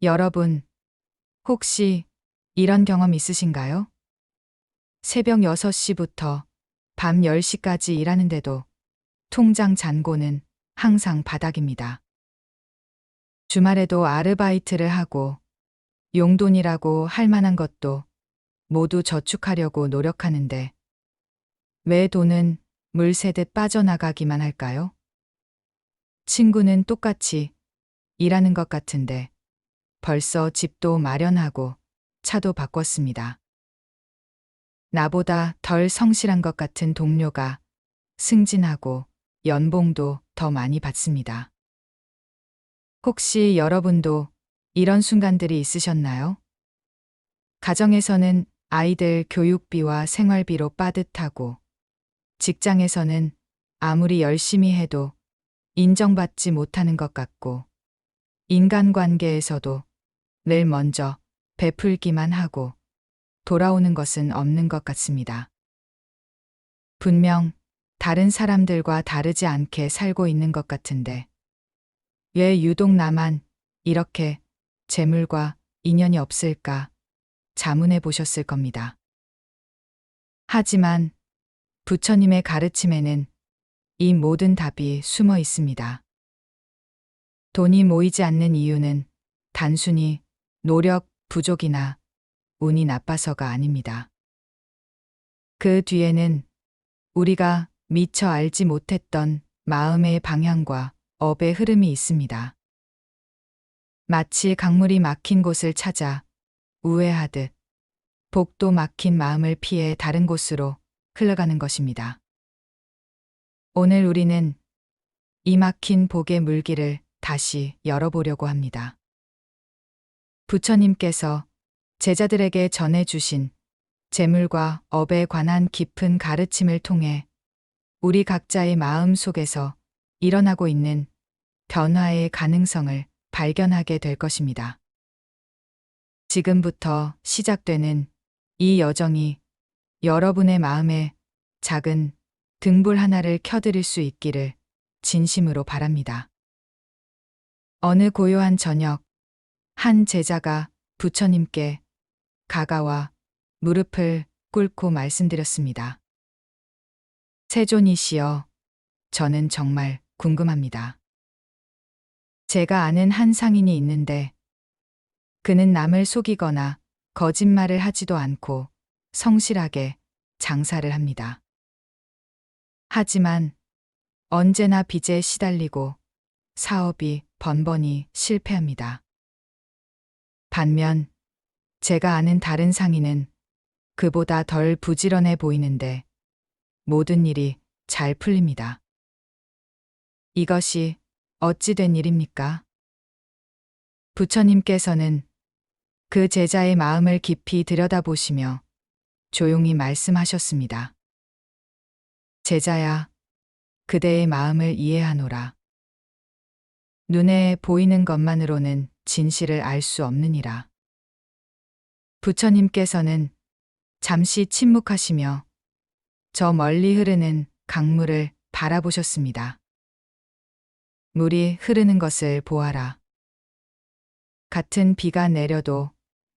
여러분, 혹시 이런 경험 있으신가요? 새벽 6시부터 밤 10시까지 일하는데도 통장 잔고는 항상 바닥입니다. 주말에도 아르바이트를 하고 용돈이라고 할 만한 것도 모두 저축하려고 노력하는데 왜 돈은 물 새듯 빠져나가기만 할까요? 친구는 똑같이 일하는 것 같은데 벌써 집도 마련하고 차도 바꿨습니다. 나보다 덜 성실한 것 같은 동료가 승진하고 연봉도 더 많이 받습니다. 혹시 여러분도 이런 순간들이 있으셨나요? 가정에서는 아이들 교육비와 생활비로 빠듯하고 직장에서는 아무리 열심히 해도 인정받지 못하는 것 같고 인간관계에서도 늘 먼저 베풀기만 하고 돌아오는 것은 없는 것 같습니다. 분명 다른 사람들과 다르지 않게 살고 있는 것 같은데 왜 유독 나만 이렇게 재물과 인연이 없을까 자문해 보셨을 겁니다. 하지만 부처님의 가르침에는 이 모든 답이 숨어 있습니다. 돈이 모이지 않는 이유는 단순히 노력 부족이나 운이 나빠서가 아닙니다. 그 뒤에는 우리가 미처 알지 못했던 마음의 방향과 업의 흐름이 있습니다. 마치 강물이 막힌 곳을 찾아 우회하듯 복도 막힌 마음을 피해 다른 곳으로 흘러가는 것입니다. 오늘 우리는 이 막힌 복의 물길을 다시 열어보려고 합니다. 부처님께서 제자들에게 전해주신 재물과 업에 관한 깊은 가르침을 통해 우리 각자의 마음 속에서 일어나고 있는 변화의 가능성을 발견하게 될 것입니다. 지금부터 시작되는 이 여정이 여러분의 마음에 작은 등불 하나를 켜드릴 수 있기를 진심으로 바랍니다. 어느 고요한 저녁, 한 제자가 부처님께 가가와 무릎을 꿇고 말씀드렸습니다. 세존이시여, 저는 정말 궁금합니다. 제가 아는 한 상인이 있는데 그는 남을 속이거나 거짓말을 하지도 않고 성실하게 장사를 합니다. 하지만 언제나 빚에 시달리고 사업이 번번이 실패합니다. 반면 제가 아는 다른 상인은 그보다 덜 부지런해 보이는데 모든 일이 잘 풀립니다. 이것이 어찌 된 일입니까? 부처님께서는 그 제자의 마음을 깊이 들여다보시며 조용히 말씀하셨습니다. 제자야, 그대의 마음을 이해하노라. 눈에 보이는 것만으로는 진실을 알 수 없느니라. 부처님께서는 잠시 침묵하시며 저 멀리 흐르는 강물을 바라보셨습니다. 물이 흐르는 것을 보아라. 같은 비가 내려도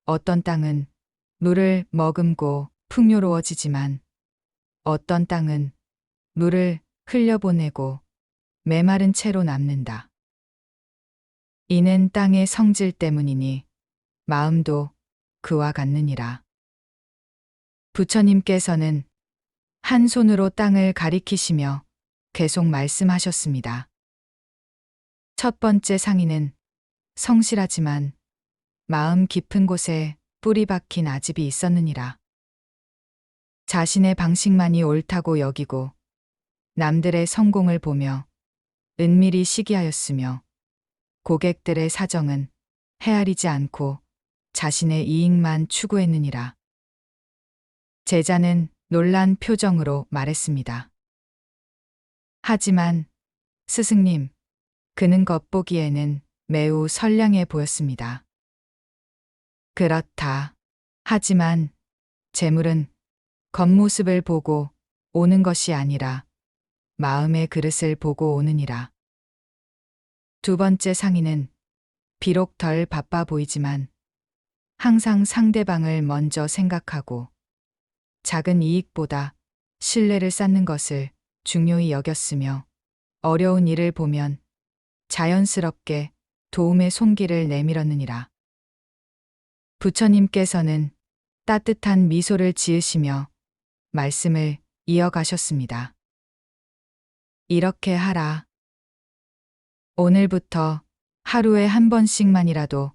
어떤 땅은 물을 머금고 풍요로워지지만 어떤 땅은 물을 흘려보내고 메마른 채로 남는다. 이는 땅의 성질 때문이니 마음도 그와 같느니라. 부처님께서는 한 손으로 땅을 가리키시며 계속 말씀하셨습니다. 첫 번째 상인은 성실하지만 마음 깊은 곳에 뿌리 박힌 아집이 있었느니라. 자신의 방식만이 옳다고 여기고 남들의 성공을 보며 은밀히 시기하였으며 고객들의 사정은 헤아리지 않고 자신의 이익만 추구했느니라. 제자는 놀란 표정으로 말했습니다. 하지만 스승님, 그는 겉보기에는 매우 선량해 보였습니다. 그렇다. 하지만 재물은 겉모습을 보고 오는 것이 아니라 마음의 그릇을 보고 오느니라. 두 번째 상인은 비록 덜 바빠 보이지만 항상 상대방을 먼저 생각하고 작은 이익보다 신뢰를 쌓는 것을 중요히 여겼으며 어려운 일을 보면 자연스럽게 도움의 손길을 내밀었느니라. 부처님께서는 따뜻한 미소를 지으시며 말씀을 이어가셨습니다. 이렇게 하라. 오늘부터 하루에 한 번씩만이라도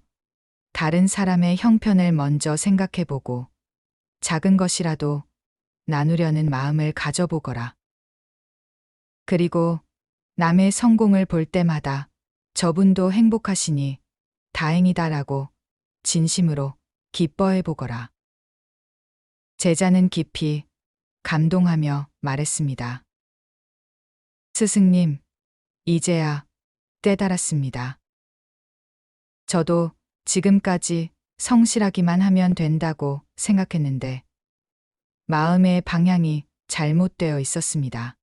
다른 사람의 형편을 먼저 생각해보고 작은 것이라도 나누려는 마음을 가져보거라. 그리고 남의 성공을 볼 때마다 저분도 행복하시니 다행이다라고 진심으로 기뻐해보거라. 제자는 깊이 감동하며 말했습니다. 스승님, 이제야 깨달았습니다. 저도 지금까지 성실하기만 하면 된다고 생각했는데 마음의 방향이 잘못되어 있었습니다.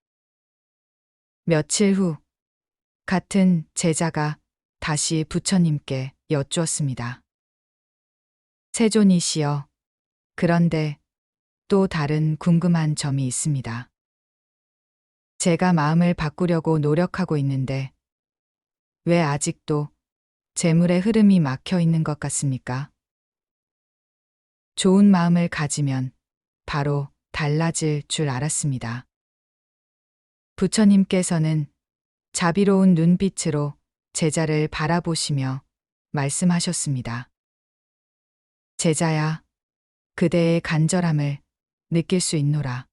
며칠 후 같은 제자가 다시 부처님께 여쭈었습니다. 세존이시여, 그런데 또 다른 궁금한 점이 있습니다. 제가 마음을 바꾸려고 노력하고 있는데 왜 아직도 재물의 흐름이 막혀 있는 것 같습니까? 좋은 마음을 가지면 바로 달라질 줄 알았습니다. 부처님께서는 자비로운 눈빛으로 제자를 바라보시며 말씀하셨습니다. 제자야, 그대의 간절함을 느낄 수 있노라.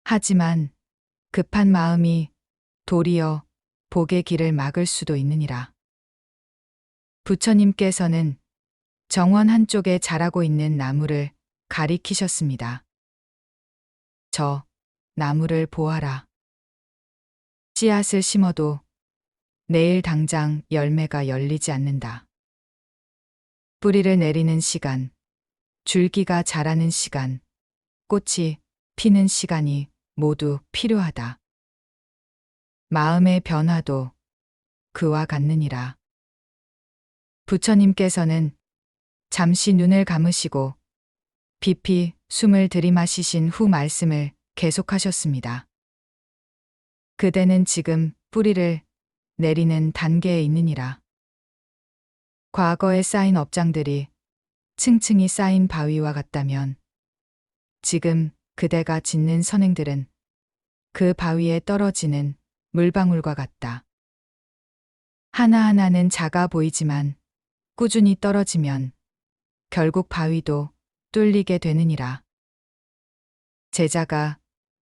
하지만 급한 마음이 도리어 복의 길을 막을 수도 있느니라. 부처님께서는 정원 한쪽에 자라고 있는 나무를 가리키셨습니다. 저 나무를 보아라. 씨앗을 심어도 내일 당장 열매가 열리지 않는다. 뿌리를 내리는 시간, 줄기가 자라는 시간, 꽃이 피는 시간이 모두 필요하다. 마음의 변화도 그와 같느니라. 부처님께서는 잠시 눈을 감으시고 깊이 숨을 들이마시신 후 말씀을 계속하셨습니다. 그대는 지금 뿌리를 내리는 단계에 있느니라. 과거에 쌓인 업장들이 층층이 쌓인 바위와 같다면 지금 그대가 짓는 선행들은 그 바위에 떨어지는 물방울과 같다. 하나하나는 작아 보이지만 꾸준히 떨어지면 결국 바위도 뚫리게 되느니라. 제자가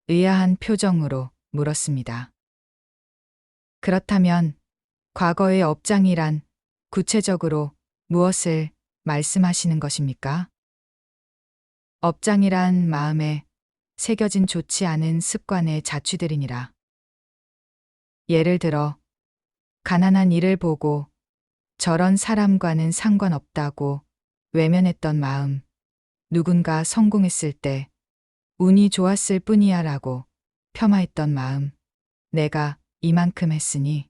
의아한 표정으로 물었습니다. 그렇다면 과거의 업장이란 구체적으로 무엇을 말씀하시는 것입니까? 업장이란 마음에 새겨진 좋지 않은 습관의 자취들이니라. 예를 들어 가난한 이를 보고 저런 사람과는 상관없다고 외면했던 마음, 누군가 성공했을 때 운이 좋았을 뿐이야 라고 폄하했던 마음, 내가 이만큼 했으니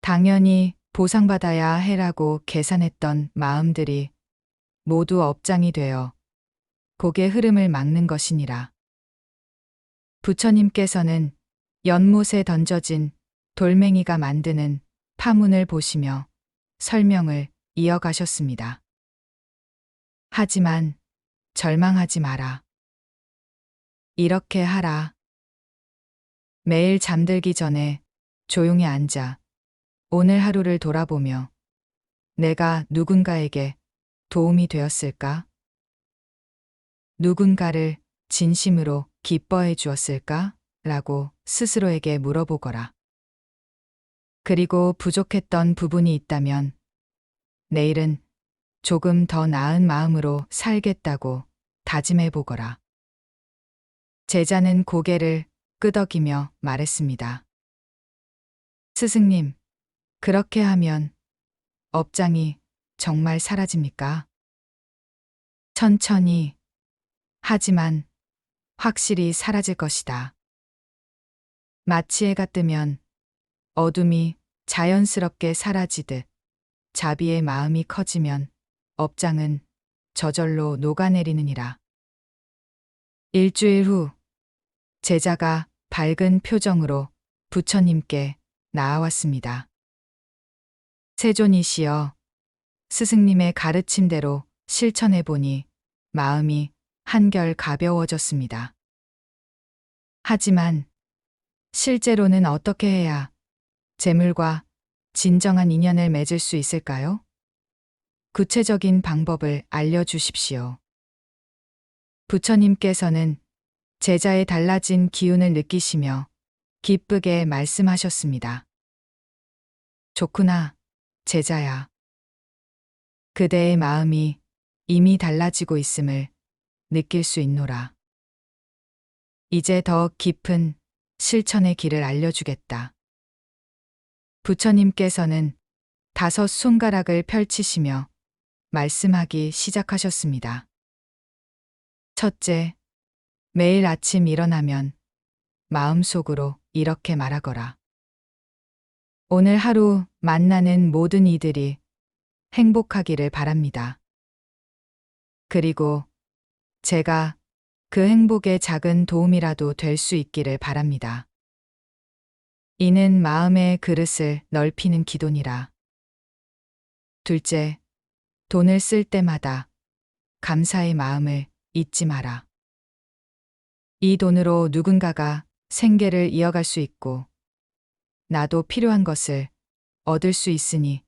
당연히 보상받아야 해라고 계산했던 마음들이 모두 업장이 되어 복의 흐름을 막는 것이니라. 부처님께서는 연못에 던져진 돌멩이가 만드는 파문을 보시며 설명을 이어가셨습니다. 하지만 절망하지 마라. 이렇게 하라. 매일 잠들기 전에 조용히 앉아 오늘 하루를 돌아보며 내가 누군가에게 도움이 되었을까? 누군가를 진심으로 기뻐해 주었을까? 라고 스스로에게 물어보거라. 그리고 부족했던 부분이 있다면 내일은 조금 더 나은 마음으로 살겠다고 다짐해 보거라. 제자는 고개를 끄덕이며 말했습니다. 스승님, 그렇게 하면 업장이 정말 사라집니까? 천천히, 하지만 확실히 사라질 것이다. 마치 해가 뜨면 어둠이 자연스럽게 사라지듯 자비의 마음이 커지면 업장은 저절로 녹아내리느니라. 일주일 후 제자가 밝은 표정으로 부처님께 나아왔습니다. 세존이시여, 스승님의 가르침대로 실천해 보니 마음이 한결 가벼워졌습니다. 하지만 실제로는 어떻게 해야 재물과 진정한 인연을 맺을 수 있을까요? 구체적인 방법을 알려주십시오. 부처님께서는 제자의 달라진 기운을 느끼시며 기쁘게 말씀하셨습니다. 좋구나, 제자야. 그대의 마음이 이미 달라지고 있음을 느낄 수 있노라. 이제 더 깊은 실천의 길을 알려주겠다. 부처님께서는 5 손가락을 펼치시며 말씀하기 시작하셨습니다. 첫째, 매일 아침 일어나면 마음속으로 이렇게 말하거라. 오늘 하루 만나는 모든 이들이 행복하기를 바랍니다. 그리고 제가 그 행복에 작은 도움이라도 될 수 있기를 바랍니다. 이는 마음의 그릇을 넓히는 기도니라. 둘째, 돈을 쓸 때마다 감사의 마음을 잊지 마라. 이 돈으로 누군가가 생계를 이어갈 수 있고 나도 필요한 것을 얻을 수 있으니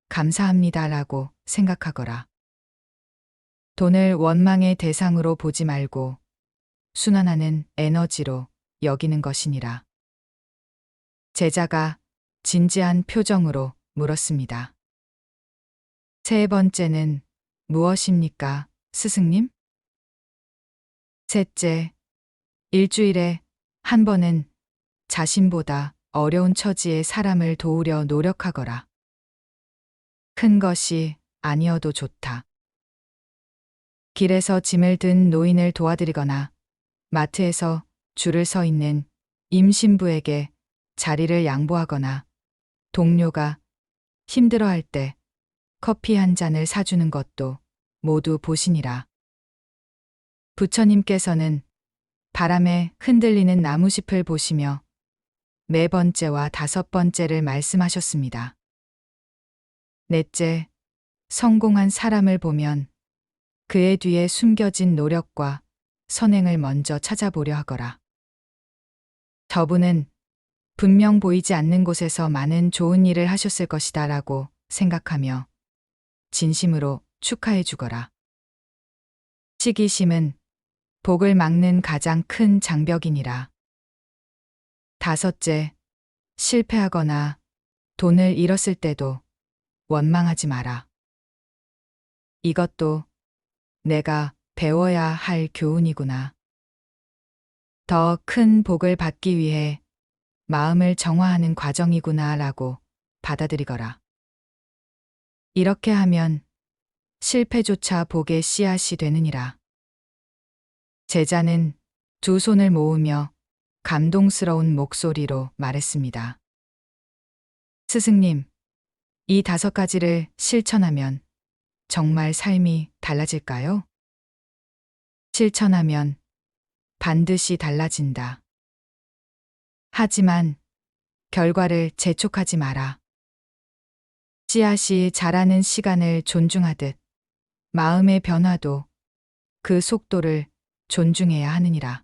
감사합니다라고 생각하거라. 돈을 원망의 대상으로 보지 말고 순환하는 에너지로 여기는 것이니라. 제자가 진지한 표정으로 물었습니다. 세 번째는 무엇입니까, 스승님? 셋째, 일주일에 한 번은 자신보다 어려운 처지의 사람을 도우려 노력하거라. 큰 것이 아니어도 좋다. 길에서 짐을 든 노인을 도와드리거나 마트에서 줄을 서 있는 임신부에게 자리를 양보하거나 동료가 힘들어할 때 커피 한 잔을 사주는 것도 모두 보시니라. 부처님께서는 바람에 흔들리는 나무잎을 보시며 4번째와 5번째를 말씀하셨습니다. 넷째, 성공한 사람을 보면 그의 뒤에 숨겨진 노력과 선행을 먼저 찾아보려 하거라. 저분은 분명 보이지 않는 곳에서 많은 좋은 일을 하셨을 것이다 라고 생각하며 진심으로 축하해 주거라. 시기심은 복을 막는 가장 큰 장벽이니라. 5째, 실패하거나 돈을 잃었을 때도 원망하지 마라. 이것도 내가 배워야 할 교훈이구나. 더 큰 복을 받기 위해 마음을 정화하는 과정이구나 라고 받아들이거라. 이렇게 하면 실패조차 복의 씨앗이 되느니라. 제자는 2 손을 모으며 감동스러운 목소리로 말했습니다. 스승님, 이 5가지를 실천하면 정말 삶이 달라질까요? 실천하면 반드시 달라진다. 하지만 결과를 재촉하지 마라. 씨앗이 자라는 시간을 존중하듯 마음의 변화도 그 속도를 존중해야 하느니라.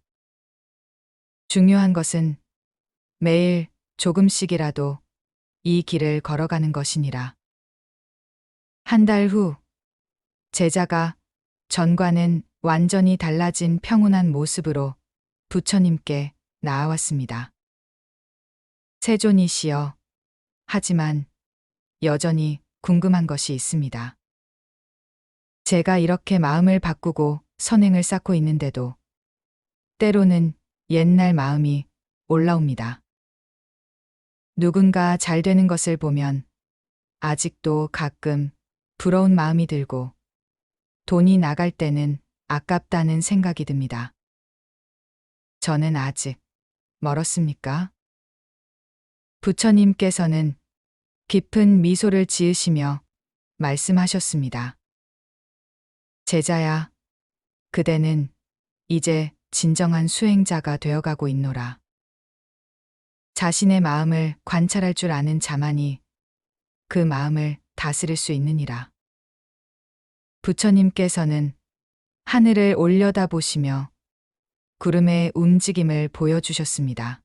중요한 것은 매일 조금씩이라도 이 길을 걸어가는 것이니라. 한 달 후 제자가 전과는 완전히 달라진 평온한 모습으로 부처님께 나아왔습니다. 세존이시여, 하지만 여전히 궁금한 것이 있습니다. 제가 이렇게 마음을 바꾸고 선행을 쌓고 있는데도 때로는 옛날 마음이 올라옵니다. 누군가 잘 되는 것을 보면 아직도 가끔 부러운 마음이 들고 돈이 나갈 때는 아깝다는 생각이 듭니다. 저는 아직 멀었습니까? 부처님께서는 깊은 미소를 지으시며 말씀하셨습니다. 제자야, 그대는 이제 진정한 수행자가 되어가고 있노라. 자신의 마음을 관찰할 줄 아는 자만이 그 마음을 다스릴 수 있느니라. 부처님께서는 하늘을 올려다보시며 구름의 움직임을 보여주셨습니다.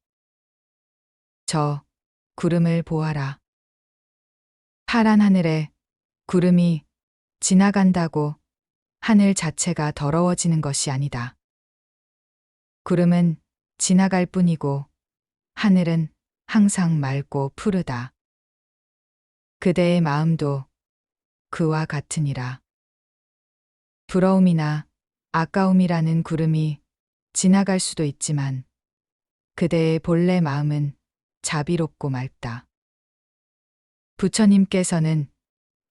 저 구름을 보아라. 파란 하늘에 구름이 지나간다고 하늘 자체가 더러워지는 것이 아니다. 구름은 지나갈 뿐이고 하늘은 항상 맑고 푸르다. 그대의 마음도 그와 같으니라. 부러움이나 아까움이라는 구름이 지나갈 수도 있지만 그대의 본래 마음은 자비롭고 맑다. 부처님께서는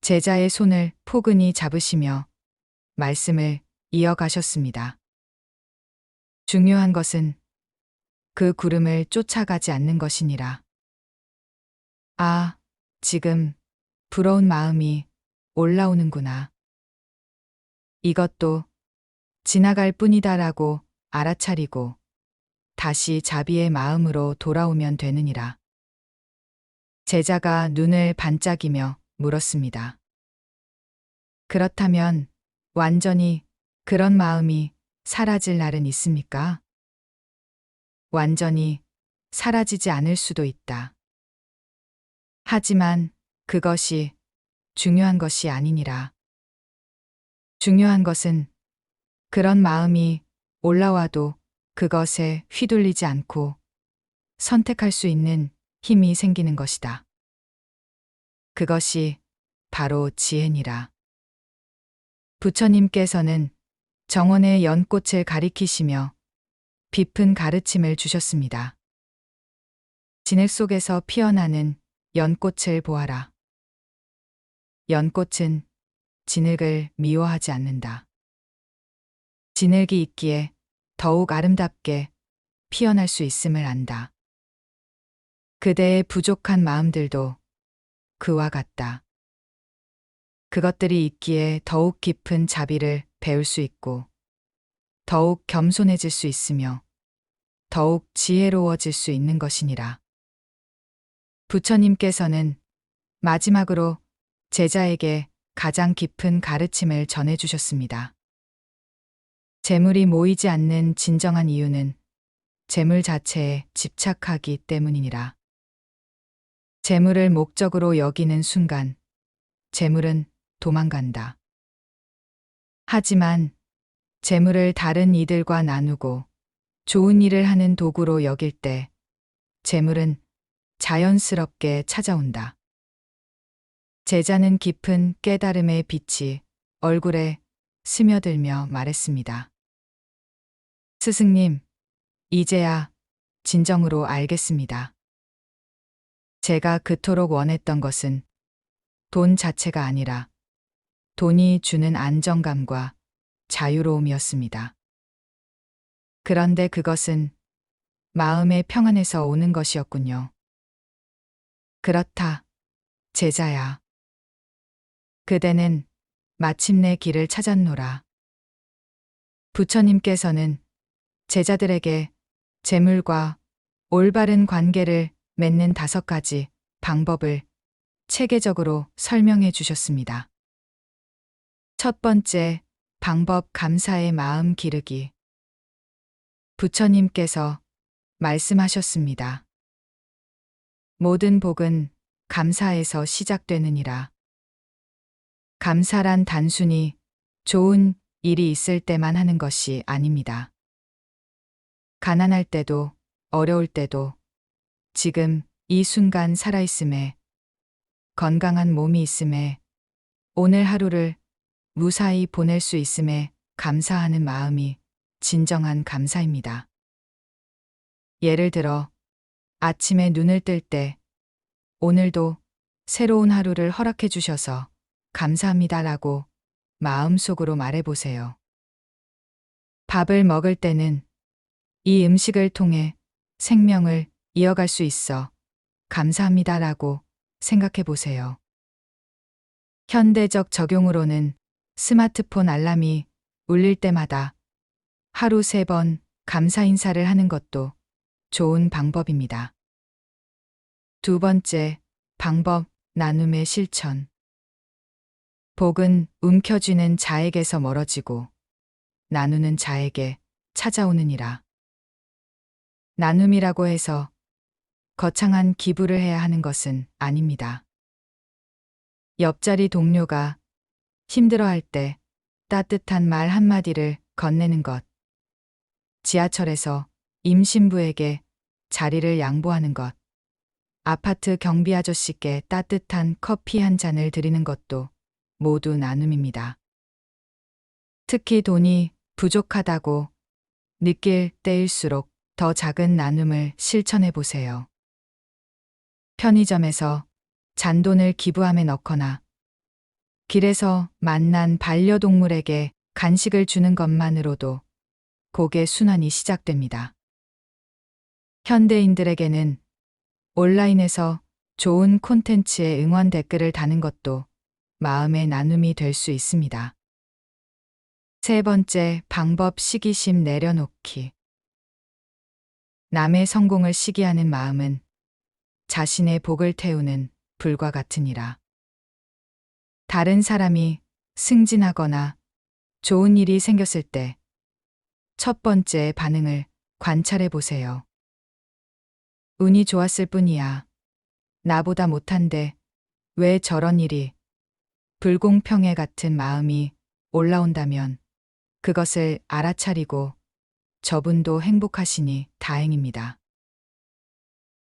제자의 손을 포근히 잡으시며 말씀을 이어가셨습니다. 중요한 것은 그 구름을 쫓아가지 않는 것이니라. 아, 지금 부러운 마음이 올라오는구나. 이것도 지나갈 뿐이다라고 알아차리고 다시 자비의 마음으로 돌아오면 되느니라. 제자가 눈을 반짝이며 물었습니다. 그렇다면 완전히 그런 마음이 사라질 날은 있습니까? 완전히 사라지지 않을 수도 있다. 하지만 그것이 중요한 것이 아니니라. 중요한 것은 그런 마음이 올라와도 그것에 휘둘리지 않고 선택할 수 있는 힘이 생기는 것이다. 그것이 바로 지혜니라. 부처님께서는 정원의 연꽃을 가리키시며 깊은 가르침을 주셨습니다. 진흙 속에서 피어나는 연꽃을 보아라. 연꽃은 진흙을 미워하지 않는다. 진흙이 있기에 더욱 아름답게 피어날 수 있음을 안다. 그대의 부족한 마음들도 그와 같다. 그것들이 있기에 더욱 깊은 자비를 배울 수 있고 더욱 겸손해질 수 있으며 더욱 지혜로워질 수 있는 것이니라. 부처님께서는 마지막으로 제자에게 가장 깊은 가르침을 전해주셨습니다. 재물이 모이지 않는 진정한 이유는 재물 자체에 집착하기 때문이니라. 재물을 목적으로 여기는 순간 재물은 도망간다. 하지만 재물을 다른 이들과 나누고 좋은 일을 하는 도구로 여길 때 재물은 자연스럽게 찾아온다. 제자는 깊은 깨달음의 빛이 얼굴에 스며들며 말했습니다. 스승님, 이제야 진정으로 알겠습니다. 제가 그토록 원했던 것은 돈 자체가 아니라 돈이 주는 안정감과 자유로움이었습니다. 그런데 그것은 마음의 평안에서 오는 것이었군요. 그렇다, 제자야. 그대는 마침내 길을 찾았노라. 부처님께서는 제자들에게 재물과 올바른 관계를 맺는 5가지 방법을 체계적으로 설명해 주셨습니다. 첫 번째 방법, 감사의 마음 기르기. 부처님께서 말씀하셨습니다. 모든 복은 감사에서 시작되느니라. 감사란 단순히 좋은 일이 있을 때만 하는 것이 아닙니다. 가난할 때도 어려울 때도 지금 이 순간 살아있음에, 건강한 몸이 있음에, 오늘 하루를 무사히 보낼 수 있음에 감사하는 마음이 진정한 감사입니다. 예를 들어 아침에 눈을 뜰 때 오늘도 새로운 하루를 허락해 주셔서 감사합니다라고 마음속으로 말해보세요. 밥을 먹을 때는 이 음식을 통해 생명을 이어갈 수 있어 감사합니다라고 생각해 보세요. 현대적 적용으로는 스마트폰 알람이 울릴 때마다 하루 3번 감사 인사를 하는 것도 좋은 방법입니다. 두 번째 방법, 나눔의 실천. 복은 움켜쥐는 자에게서 멀어지고 나누는 자에게 찾아오느니라. 나눔이라고 해서 거창한 기부를 해야 하는 것은 아닙니다. 옆자리 동료가 힘들어할 때 따뜻한 말 한마디를 건네는 것, 지하철에서 임신부에게 자리를 양보하는 것, 아파트 경비 아저씨께 따뜻한 커피 한 잔을 드리는 것도 모두 나눔입니다. 특히 돈이 부족하다고 느낄 때일수록 더 작은 나눔을 실천해 보세요. 편의점에서 잔돈을 기부함에 넣거나 길에서 만난 반려동물에게 간식을 주는 것만으로도 고개 순환이 시작됩니다. 현대인들에게는 온라인에서 좋은 콘텐츠에 응원 댓글을 다는 것도 마음의 나눔이 될 수 있습니다. 세 번째 방법, 시기심 내려놓기. 남의 성공을 시기하는 마음은 자신의 복을 태우는 불과 같으니라. 다른 사람이 승진하거나 좋은 일이 생겼을 때 첫 번째 반응을 관찰해 보세요. 운이 좋았을 뿐이야. 나보다 못한데 왜 저런 일이? 불공평해 같은 마음이 올라온다면 그것을 알아차리고 저분도 행복하시니 다행입니다.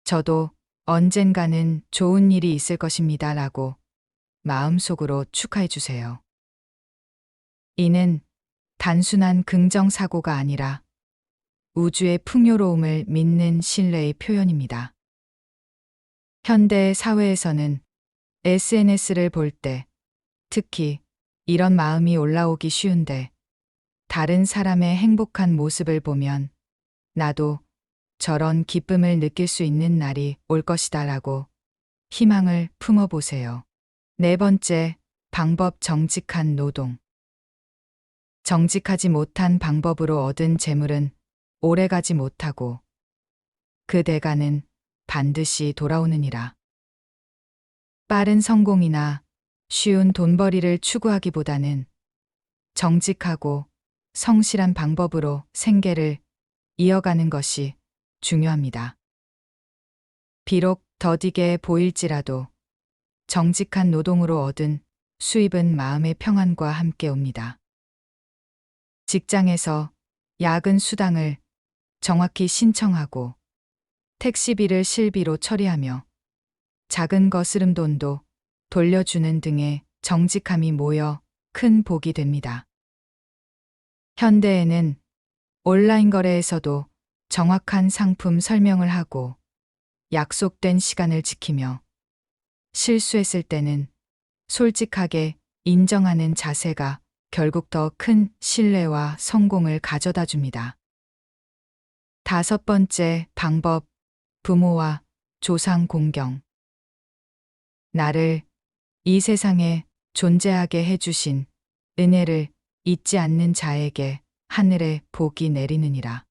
저도 언젠가는 좋은 일이 있을 것입니다 라고 마음속으로 축하해 주세요. 이는 단순한 긍정사고가 아니라 우주의 풍요로움을 믿는 신뢰의 표현입니다. 현대 사회에서는 SNS를 볼 때 특히 이런 마음이 올라오기 쉬운데, 다른 사람의 행복한 모습을 보면 나도 저런 기쁨을 느낄 수 있는 날이 올 것이다 라고 희망을 품어보세요. 네 번째 방법, 정직한 노동. 정직하지 못한 방법으로 얻은 재물은 오래가지 못하고 그 대가는 반드시 돌아오느니라. 빠른 성공이나 쉬운 돈벌이를 추구하기보다는 정직하고 성실한 방법으로 생계를 이어가는 것이 중요합니다. 비록 더디게 보일지라도 정직한 노동으로 얻은 수입은 마음의 평안과 함께 옵니다. 직장에서 야근 수당을 정확히 신청하고 택시비를 실비로 처리하며 작은 거스름돈도 돌려주는 등의 정직함이 모여 큰 복이 됩니다. 현대에는 온라인 거래에서도 정확한 상품 설명을 하고 약속된 시간을 지키며 실수했을 때는 솔직하게 인정하는 자세가 결국 더 큰 신뢰와 성공을 가져다 줍니다. 다섯 번째 방법, 부모와 조상 공경. 나를 이 세상에 존재하게 해주신 은혜를 잊지 않는 자에게 하늘의 복이 내리느니라.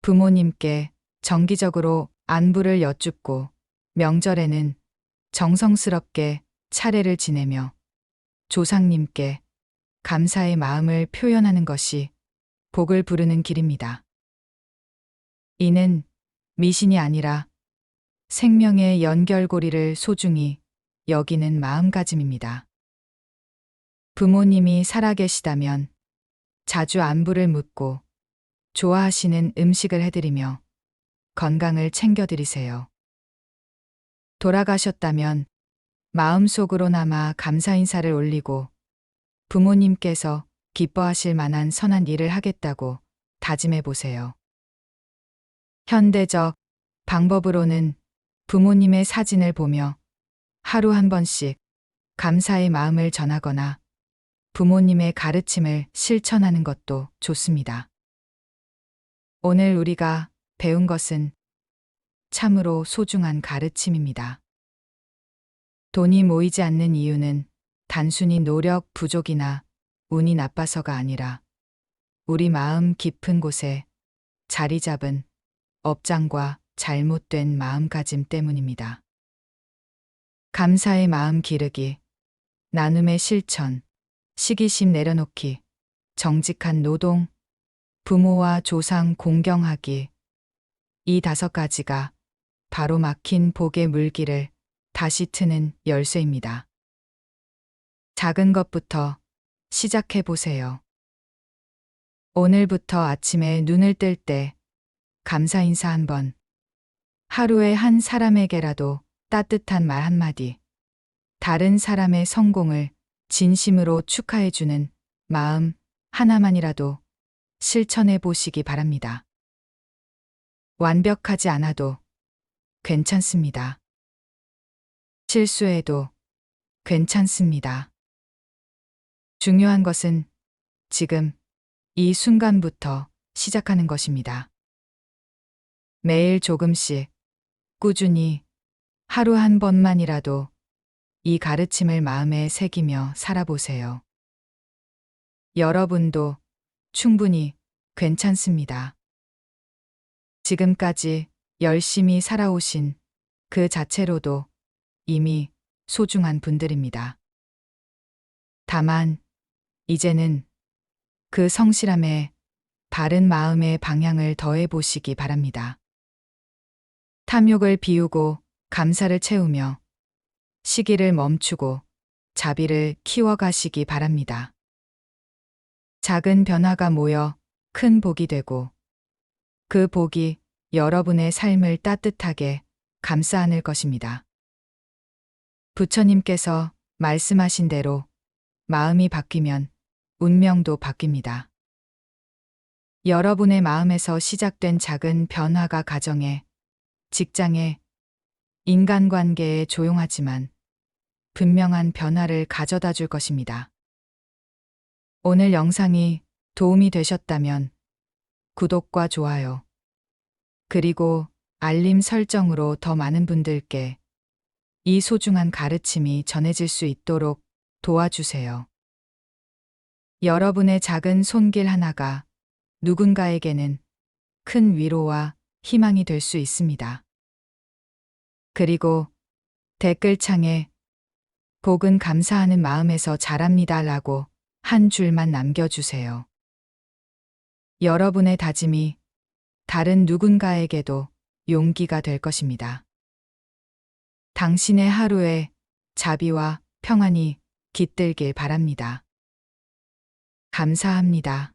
부모님께 정기적으로 안부를 여쭙고 명절에는 정성스럽게 차례를 지내며 조상님께 감사의 마음을 표현하는 것이 복을 부르는 길입니다. 이는 미신이 아니라 생명의 연결고리를 소중히 여기는 마음가짐입니다. 부모님이 살아계시다면 자주 안부를 묻고 좋아하시는 음식을 해드리며 건강을 챙겨드리세요. 돌아가셨다면 마음속으로나마 감사 인사를 올리고 부모님께서 기뻐하실 만한 선한 일을 하겠다고 다짐해 보세요. 현대적 방법으로는 부모님의 사진을 보며 하루 한 번씩 감사의 마음을 전하거나 부모님의 가르침을 실천하는 것도 좋습니다. 오늘 우리가 배운 것은 참으로 소중한 가르침입니다. 돈이 모이지 않는 이유는 단순히 노력 부족이나 운이 나빠서가 아니라 우리 마음 깊은 곳에 자리 잡은 업장과 잘못된 마음가짐 때문입니다. 감사의 마음 기르기, 나눔의 실천, 시기심 내려놓기, 정직한 노동, 부모와 조상 공경하기. 이 5가지가 바로 막힌 복의 물길을 다시 트는 열쇠입니다. 작은 것부터 시작해 보세요. 오늘부터 아침에 눈을 뜰 때 감사 인사 한번, 하루에 한 사람에게라도 따뜻한 말 한마디, 다른 사람의 성공을 진심으로 축하해주는 마음 하나만이라도 실천해 보시기 바랍니다. 완벽하지 않아도 괜찮습니다. 실수해도 괜찮습니다. 중요한 것은 지금 이 순간부터 시작하는 것입니다. 매일 조금씩 꾸준히 하루 한 번만이라도 이 가르침을 마음에 새기며 살아보세요. 여러분도 충분히 괜찮습니다. 지금까지 열심히 살아오신 그 자체로도 이미 소중한 분들입니다. 다만 이제는 그 성실함에 바른 마음의 방향을 더해 보시기 바랍니다. 탐욕을 비우고 감사를 채우며 시기를 멈추고 자비를 키워가시기 바랍니다. 작은 변화가 모여 큰 복이 되고 그 복이 여러분의 삶을 따뜻하게 감싸 안을 것입니다. 부처님께서 말씀하신 대로 마음이 바뀌면 운명도 바뀝니다. 여러분의 마음에서 시작된 작은 변화가 가정에, 직장에, 인간관계에 조용하지만 분명한 변화를 가져다 줄 것입니다. 오늘 영상이 도움이 되셨다면 구독과 좋아요, 그리고 알림 설정으로 더 많은 분들께 이 소중한 가르침이 전해질 수 있도록 도와주세요. 여러분의 작은 손길 하나가 누군가에게는 큰 위로와 희망이 될 수 있습니다. 그리고 댓글창에 복은 감사하는 마음에서 자랍니다 라고 한 줄만 남겨주세요. 여러분의 다짐이 다른 누군가에게도 용기가 될 것입니다. 당신의 하루에 자비와 평안이 깃들길 바랍니다. 감사합니다.